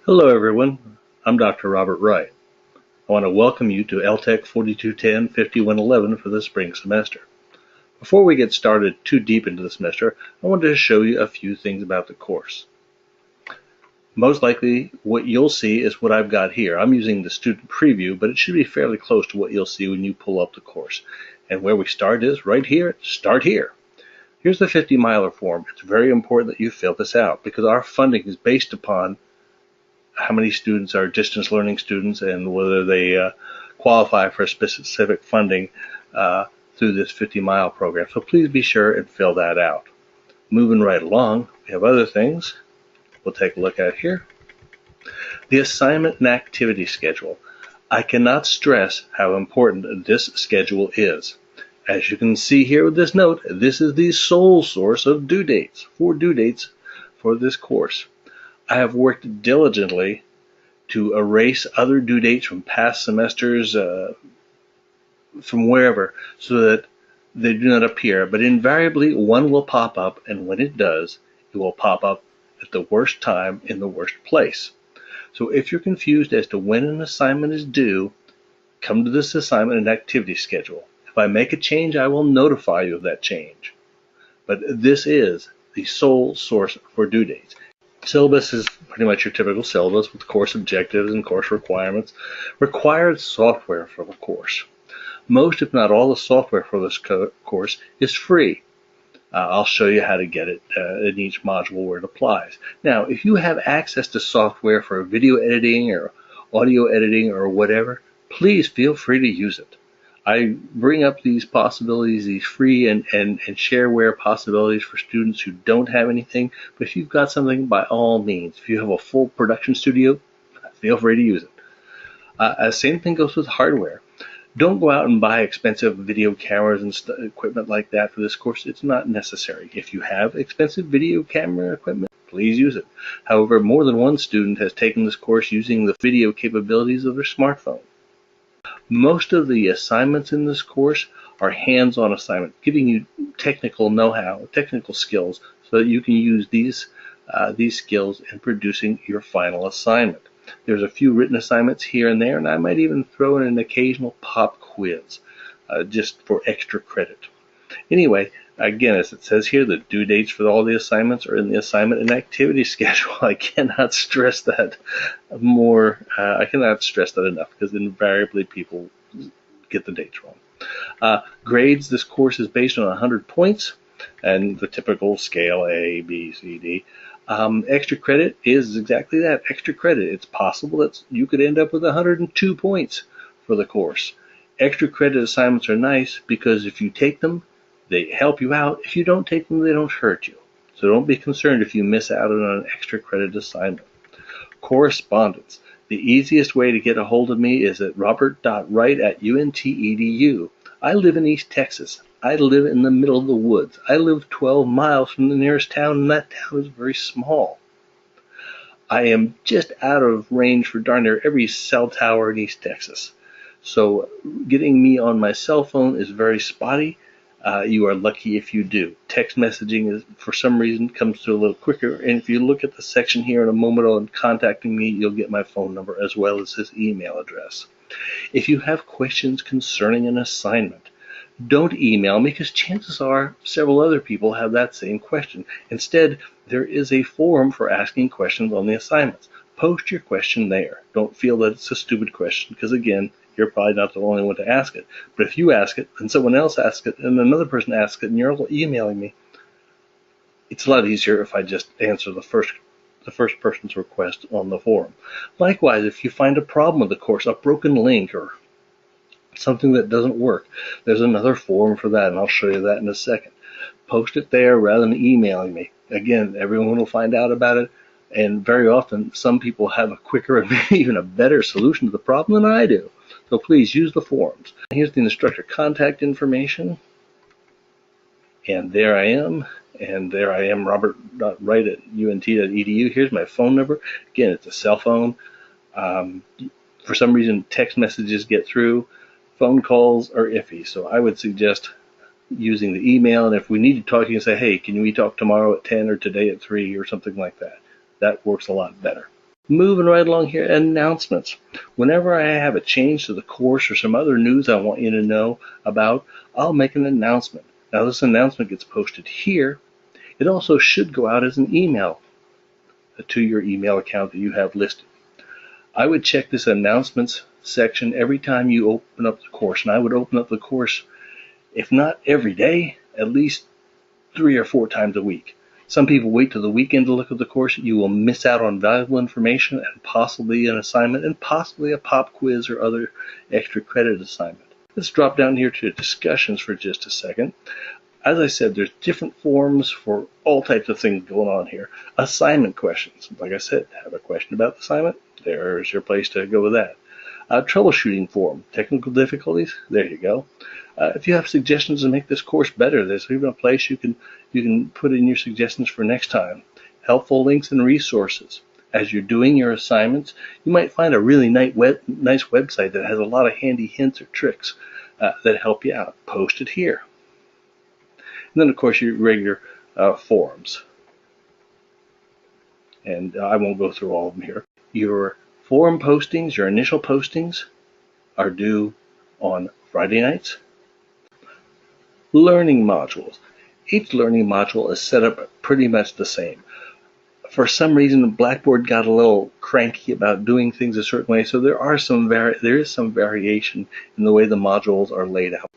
Hello everyone, I'm Dr. Robert Wright. I want to welcome you to LTEC 4210-5111 for the spring semester. Before we get started too deep into the semester, I wanted to show you a few things about the course. Most likely what you'll see is what I've got here. I'm using the student preview, but it should be fairly close to what you'll see when you pull up the course. And where we start is right here, start here. Here's the 50-miler form. It's very important that you fill this out because our funding is based upon how many students are distance learning students and whether they qualify for specific funding through this 50-mile program. So please be sure and fill that out. Moving right along, we have other things we'll take a look at here. The assignment and activity schedule. I cannot stress how important this schedule is. As you can see here with this note, this is the sole source of due dates, 4 due dates for this course. I have worked diligently to erase other due dates from past semesters, from wherever, so that they do not appear. But invariably, one will pop up, and when it does, it will pop up at the worst time in the worst place. So if you're confused as to when an assignment is due, come to this assignment and activity schedule. If I make a change, I will notify you of that change. But this is the sole source for due dates. Syllabus is pretty much your typical syllabus with course objectives and course requirements. Required software for the course. Most, if not all, the software for this course is free. I'll show you how to get it in each module where it applies. Now, if you have access to software for video editing or audio editing or whatever, please feel free to use it. I bring up these possibilities, these free and shareware possibilities for students who don't have anything. But if you've got something, by all means, if you have a full production studio, feel free to use it. Same thing goes with hardware. Don't go out and buy expensive video cameras and equipment like that for this course. It's not necessary. If you have expensive video camera equipment, please use it. However, more than one student has taken this course using the video capabilities of their smartphone. Most of the assignments in this course are hands-on assignments, giving you technical know-how, technical skills, so that you can use these skills in producing your final assignment. There's a few written assignments here and there, and I might even throw in an occasional pop quiz just for extra credit. Anyway, again, as it says here, the due dates for all the assignments are in the assignment and activity schedule. I cannot stress that more. I cannot stress that enough because invariably people get the dates wrong. Grades, this course is based on 100 points and the typical scale A, B, C, D. Extra credit is exactly that, extra credit. It's possible that you could end up with 102 points for the course. Extra credit assignments are nice because if you take them, they help you out. If you don't take them, they don't hurt you. So don't be concerned if you miss out on an extra credit assignment. Correspondence. The easiest way to get a hold of me is at robert.wright@unt.edu. I live in East Texas. I live in the middle of the woods. I live 12 miles from the nearest town, and that town is very small. I am just out of range for darn near every cell tower in East Texas. So getting me on my cell phone is very spotty. You are lucky if you do. Text messaging is, for some reason, comes through a little quicker. And if you look at the section here in a moment on contacting me, you'll get my phone number as well as his email address. If you have questions concerning an assignment, don't email me because chances are several other people have that same question. Instead, there is a forum for asking questions on the assignments. Post your question there. Don't feel that it's a stupid question because, again, you're probably not the only one to ask it. But if you ask it, and someone else asks it, and another person asks it, and you're emailing me, it's a lot easier if I just answer the first person's request on the forum. Likewise, if you find a problem with the course, a broken link or something that doesn't work, there's another forum for that, and I'll show you that in a second. Post it there rather than emailing me. Again, everyone will find out about it, and very often some people have a quicker and maybe even a better solution to the problem than I do. So please use the forums. Here's the instructor contact information. And there I am. And there I am, robert.wright@unt.edu. Here's my phone number. Again, it's a cell phone. For some reason, text messages get through. Phone calls are iffy. So I would suggest using the email. And if we need to talk, you can say, hey, can we talk tomorrow at 10 or today at 3 or something like that. That works a lot better. Moving right along here, announcements. Whenever I have a change to the course or some other news I want you to know about, I'll make an announcement. Now this announcement gets posted here. It also should go out as an email to your email account that you have listed. I would check this announcements section every time you open up the course, and I would open up the course, if not every day, at least 3 or 4 times a week. Some people wait till the weekend to look at the course. You will miss out on valuable information and possibly an assignment and possibly a pop quiz or other extra credit assignment. Let's drop down here to discussions for just a second. As I said, there's different forms for all types of things going on here. Assignment questions. Like I said, have a question about the assignment? There's your place to go with that. Troubleshooting forum. Technical difficulties? There you go. If you have suggestions to make this course better, there's even a place you can put in your suggestions for next time. Helpful links and resources. As you're doing your assignments, you might find a really nice website that has a lot of handy hints or tricks that help you out. Post it here. And then, of course, your regular forums. And I won't go through all of them here. Your forum postings, your initial postings, are due on Friday nights. Learning modules. Each learning module is set up pretty much the same. For some reason, Blackboard got a little cranky about doing things a certain way, so there is some variation in the way the modules are laid out.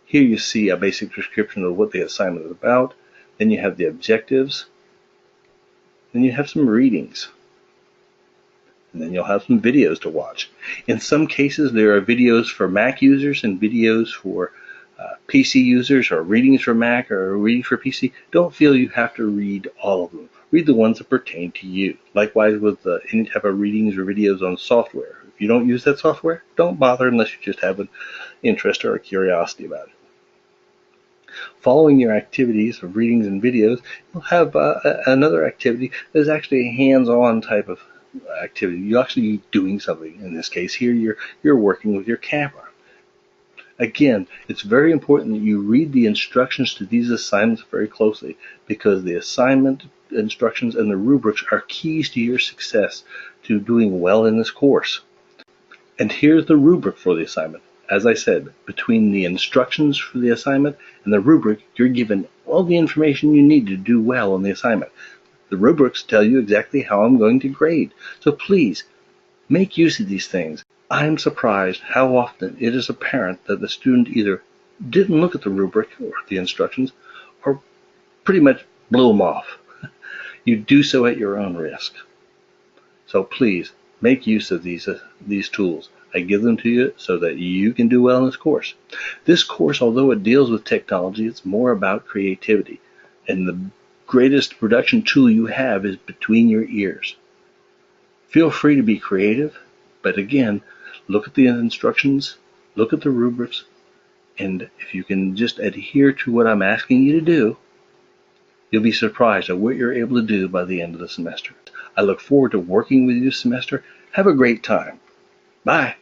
Here you see a basic description of what the assignment is about. Then you have the objectives. Then you have some readings. And then you'll have some videos to watch. In some cases, there are videos for Mac users and videos for PC users, or readings for Mac or readings for PC. Don't feel you have to read all of them. Read the ones that pertain to you. Likewise with any type of readings or videos on software. If you don't use that software, don't bother unless you just have an interest or a curiosity about it. Following your activities of readings and videos, you'll have another activity that is actually a hands-on type of activity. You're actually doing something. In this case here, you're working with your camera. Again, it's very important that you read the instructions to these assignments very closely, because the assignment instructions and the rubrics are keys to your success to doing well in this course. And here's the rubric for the assignment. As I said, between the instructions for the assignment and the rubric, you're given all the information you need to do well on the assignment. The rubrics tell you exactly how I'm going to grade. So please, make use of these things. I'm surprised how often it is apparent that the student either didn't look at the rubric or the instructions, or pretty much blew them off. You do so at your own risk. So please, make use of these tools. I give them to you so that you can do well in this course. This course, although it deals with technology, it's more about creativity. And the greatest production tool you have is between your ears. Feel free to be creative, but again, look at the instructions, look at the rubrics, and if you can just adhere to what I'm asking you to do, you'll be surprised at what you're able to do by the end of the semester. I look forward to working with you this semester. Have a great time. Bye.